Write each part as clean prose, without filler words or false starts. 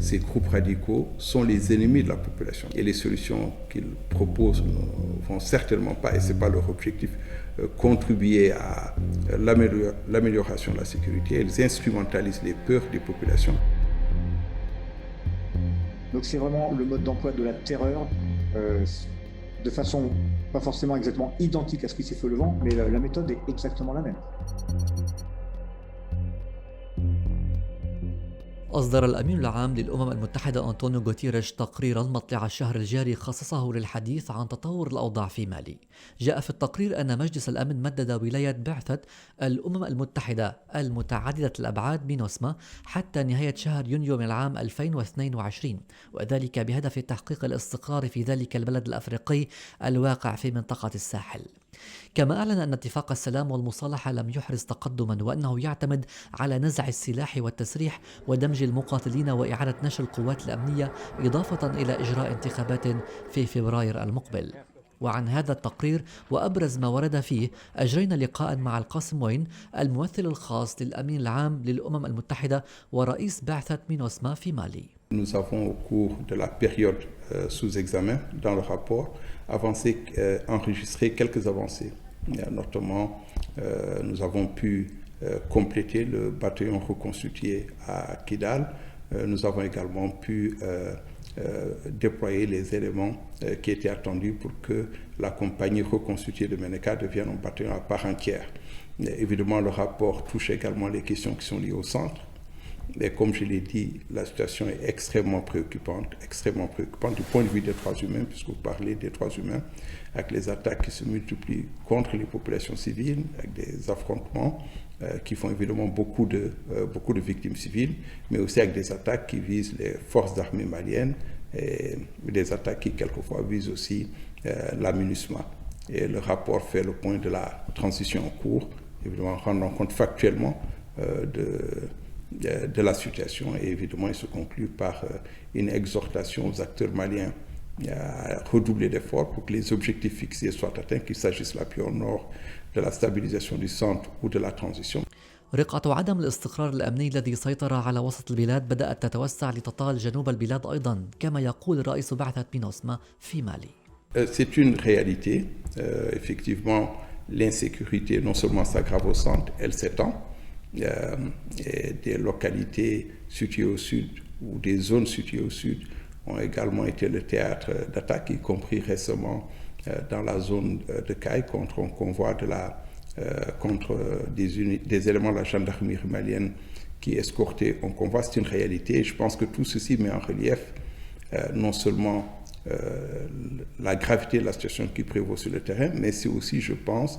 ces groupes radicaux sont les ennemis de la population. Et les solutions qu'ils proposent ne vont certainement pas, et ce n'est pas leur objectif, contribuer à l'amélioration de la sécurité. Ils instrumentalisent les peurs des populations. Donc c'est vraiment le mode d'emploi de la terreur, de façon pas forcément exactement identique à ce qui s'est fait au Levant, mais la méthode est exactement la même. أصدر الأمين العام للأمم المتحدة أنطونيو غوتيريش تقريراً مطلع الشهر الجاري خصصه للحديث عن تطور الأوضاع في مالي. جاء في التقرير أن مجلس الأمن مدد ولاية بعثة الأمم المتحدة المتعددة الأبعاد مينوسما حتى نهاية شهر يونيو من العام 2022، وذلك بهدف تحقيق الاستقرار في ذلك البلد الأفريقي الواقع في منطقة الساحل. كما أعلن أن اتفاق السلام والمصالحة لم يحرز تقدما، وأنه يعتمد على نزع السلاح والتسريح ودمج المقاتلين وإعادة نشر القوات الأمنية، إضافة إلى إجراء انتخابات في فبراير المقبل. وعن هذا التقرير وأبرز ما ورد فيه أجرينا لقاء مع القاسم وين، الممثل الخاص للأمين العام للأمم المتحدة ورئيس بعثة مينوسما في مالي. Nous avons au cours de la période sous examen dans le rapport enregistré quelques avancées. Notamment, nous avons pu compléter le bataillon reconstitué à Kidal. Nous avons également pu déployer les éléments qui étaient attendus pour que la compagnie reconstituée de Meneka devienne un bataillon à part entière. Évidemment, le rapport touche également les questions qui sont liées au centre. Mais comme je l'ai dit, la situation est extrêmement préoccupante du point de vue des droits humains, puisque vous parlez des droits humains, avec les attaques qui se multiplient contre les populations civiles, avec des affrontements qui font évidemment beaucoup de victimes civiles, mais aussi avec des attaques qui visent les forces d'armée maliennes, et des attaques qui quelquefois visent aussi la MINUSMA. Et le rapport fait le point de la transition en cours, évidemment rendant compte factuellement de la situation, et évidemment il se conclut par une exhortation aux acteurs maliens à redoubler d'efforts pour que les objectifs fixés soient atteints, qu'il s'agisse l'appui au nord, de la stabilisation du centre ou de la transition. رقعة عدم الاستقرار الأمني الذي سيطر على وسط البلاد بدأت تتوسع لتطال جنوب البلاد أيضا، كما يقول رئيس بعثة مينوسما في مالي. C'est une réalité. Effectivement, l'insécurité non seulement s'aggrave au centre, elle s'étend. Et des localités situées au sud ou des zones situées au sud ont également été le théâtre d'attaques, y compris récemment dans la zone de Caille contre un convoi contre des éléments de la gendarmerie malienne qui escortaient un convoi. C'est une réalité. Et je pense que tout ceci met en relief non seulement la gravité de la situation qui prévaut sur le terrain, mais c'est aussi, je pense,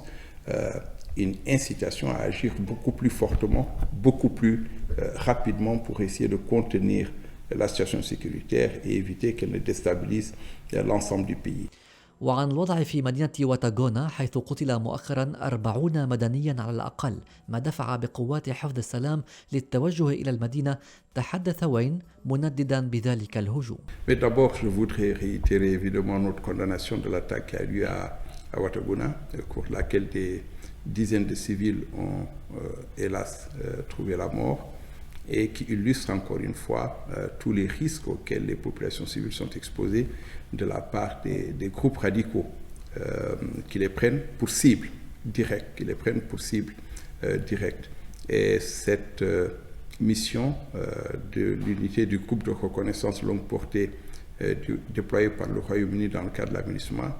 une incitation à agir beaucoup plus fortement, beaucoup plus rapidement pour essayer de contenir la situation sécuritaire et éviter qu'elle ne déstabilise l'ensemble du pays. وعن الوضع في مدينة واتاغونا حيث قتل مؤخرا 40 مدنيا على الأقل، ما دفع بقوات حفظ السلام للتوجه إلى المدينة، تحدث وين منددا بذلك الهجوم. Mais d'abord, je voudrais réitérer évidemment notre condamnation de l'attaque qui a lieu à Watagouna, au cours de laquelle des dizaines de civils ont hélas trouvé la mort, et qui illustre encore une fois tous les risques auxquels les populations civiles sont exposées de la part des groupes radicaux qui les prennent pour cible directe, Et cette mission de l'unité du groupe de reconnaissance longue portée déployée par le Royaume-Uni dans le cadre de la MINUSMA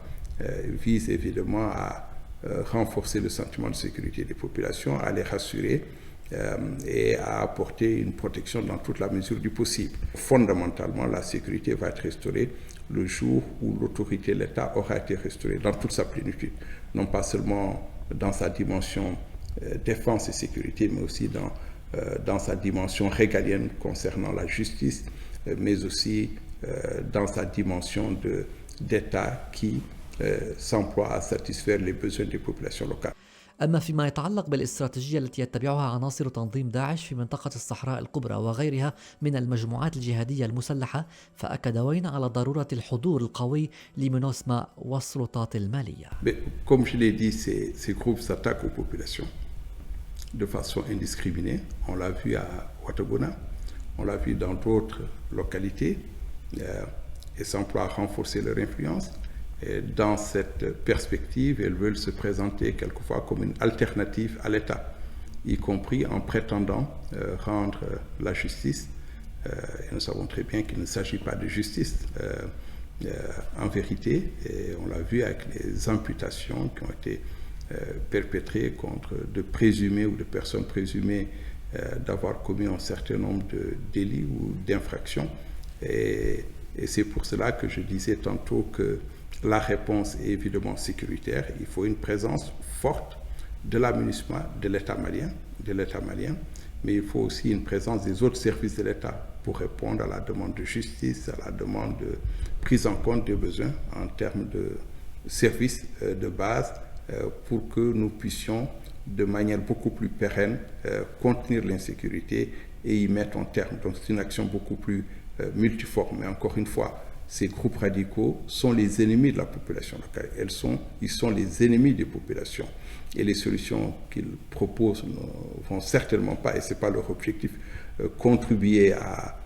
vise évidemment à renforcer le sentiment de sécurité des populations, à les rassurer et à apporter une protection dans toute la mesure du possible. Fondamentalement, la sécurité va être restaurée le jour où l'autorité de l'État aura été restaurée dans toute sa plénitude, non pas seulement dans sa dimension défense et sécurité, mais aussi dans sa dimension régalienne concernant la justice, mais aussi dans sa dimension d'État qui s'emploie à satisfaire les besoins des populations locales. أما فيما يتعلق بالاستراتيجية التي يتبعها عناصر تنظيم داعش في منطقة الصحراء الكبرى وغيرها من المجموعات الجهادية المسلحة، فأكد وين على ضرورة الحضور القوي لمينوسما والسلطات المالية. Comme je l'ai dit, ces groupes s'attaquent aux populations de façon indiscriminée. On l'a vu à Watagouna, On l'a vu dans d'autres localités et s'emploient à renforcer leur influence. Et dans cette perspective, elles veulent se présenter quelquefois comme une alternative à l'État, y compris en prétendant rendre la justice. Et nous savons très bien qu'il ne s'agit pas de justice en vérité, et on l'a vu avec les imputations qui ont été perpétrées contre de présumés ou de personnes présumées d'avoir commis un certain nombre de délits ou d'infractions. Et c'est pour cela que je disais tantôt que la réponse est évidemment sécuritaire. Il faut une présence forte de la MINUSMA, de l'État malien, mais il faut aussi une présence des autres services de l'État pour répondre à la demande de justice, à la demande de prise en compte des besoins en termes de services de base pour que nous puissions de manière beaucoup plus pérenne contenir l'insécurité et y mettre un terme. Donc c'est une action beaucoup plus multiforme. Mais encore une fois, ces groupes radicaux sont les ennemis de la population locale. Ils sont les ennemis des populations. Et les solutions qu'ils proposent ne vont certainement pas, et ce n'est pas leur objectif, contribuer à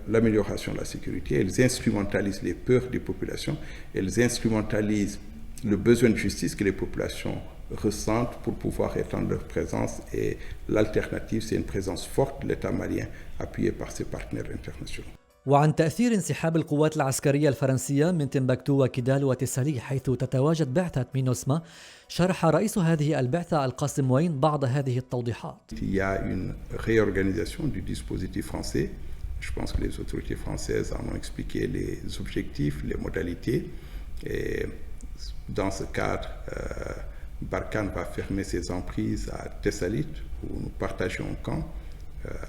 l'amélioration de la sécurité. Elles instrumentalisent les peurs des populations, elles instrumentalisent le besoin de justice que les populations ressentent pour pouvoir étendre leur présence. Et l'alternative, c'est une présence forte de l'État malien appuyé par ses partenaires internationaux. وعن تأثير انسحاب القوات العسكرية الفرنسية من تمبكتو وكيدال وتسالي حيث تتواجد بعثة مينوسما، شرح رئيس هذه البعثة القاسم وين بعض هذه التوضيحات. Il y a une réorganisation du dispositif français. Je pense que les autorités françaises en ont expliqué les objectifs, les modalités. Et dans ce cadre, Barkhane va fermer ses emprises à Tessalit, où nous partageons un camp,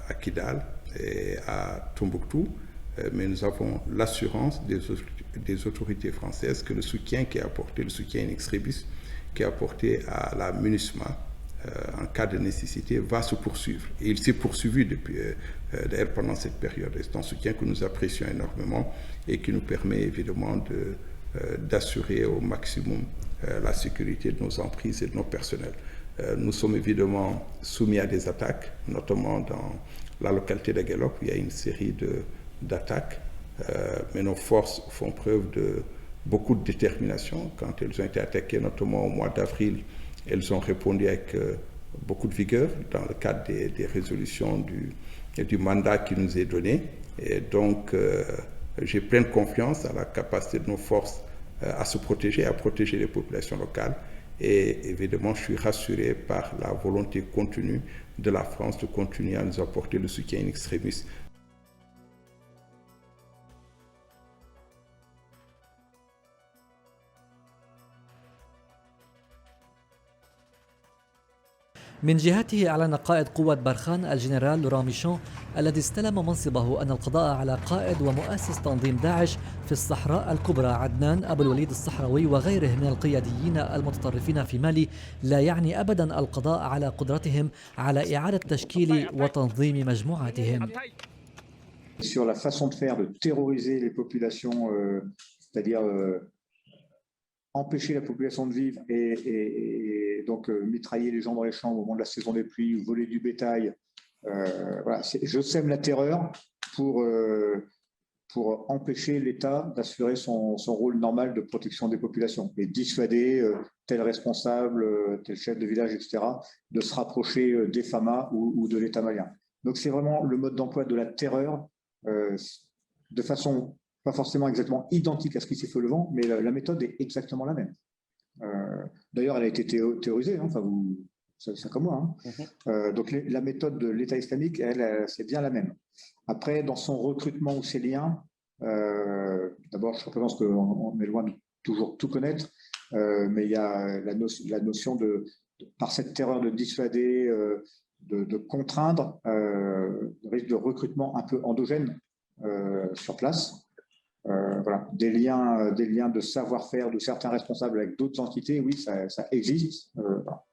à Kidal et à Tombouctou. Mais nous avons l'assurance des autorités françaises que le soutien qui est apporté, le soutien in extremis qui est apporté à la MINUSMA en cas de nécessité va se poursuivre. Et il s'est poursuivi d'ailleurs pendant cette période. C'est un soutien que nous apprécions énormément et qui nous permet évidemment d'assurer au maximum la sécurité de nos emprises et de nos personnels. Nous sommes évidemment soumis à des attaques, notamment dans la localité d'Aguelop, où il y a une série d'attaques, mais nos forces font preuve de beaucoup de détermination. Quand elles ont été attaquées, notamment au mois d'avril, elles ont répondu avec beaucoup de vigueur dans le cadre des résolutions du mandat qui nous est donné. Et donc, j'ai pleine confiance à la capacité de nos forces à se protéger, à protéger les populations locales. Et évidemment, je suis rassuré par la volonté contenue de la France de continuer à nous apporter le soutien in extremis. من جهته أعلن قائد قوة برخان الجنرال لوران ميشون الذي استلم منصبه أن القضاء على قائد ومؤسس تنظيم داعش في الصحراء الكبرى عدنان أبو الوليد الصحراوي وغيره من القياديين المتطرفين في مالي لا يعني أبدا القضاء على قدرتهم على إعادة تشكيل وتنظيم مجموعاتهم. Sur la façon de faire, de terroriser les populations, c'est-à-dire empêcher la population de vivre et donc mitrailler les gens dans les champs au moment de la saison des pluies ou voler du bétail. Voilà, je sème la terreur pour empêcher l'État d'assurer son rôle normal de protection des populations et dissuader tel responsable, tel chef de village, etc., de se rapprocher des FAMA ou de l'État malien. Donc c'est vraiment le mode d'emploi de la terreur de façon pas forcément exactement identique à ce qui s'est fait au Levant, mais la méthode est exactement la même. D'ailleurs, elle a été théorisée, hein, enfin, vous savez ça comme moi. Hein. Donc, la méthode de l'État islamique, c'est bien la même. Après, dans son recrutement ou ses liens, d'abord, je pense qu'on est loin de toujours tout connaître, mais il y a la notion par cette terreur de dissuader, de contraindre, risque de recrutement un peu endogène sur place. Voilà. Des liens de savoir-faire de certains responsables avec d'autres entités, oui, ça existe. Voilà.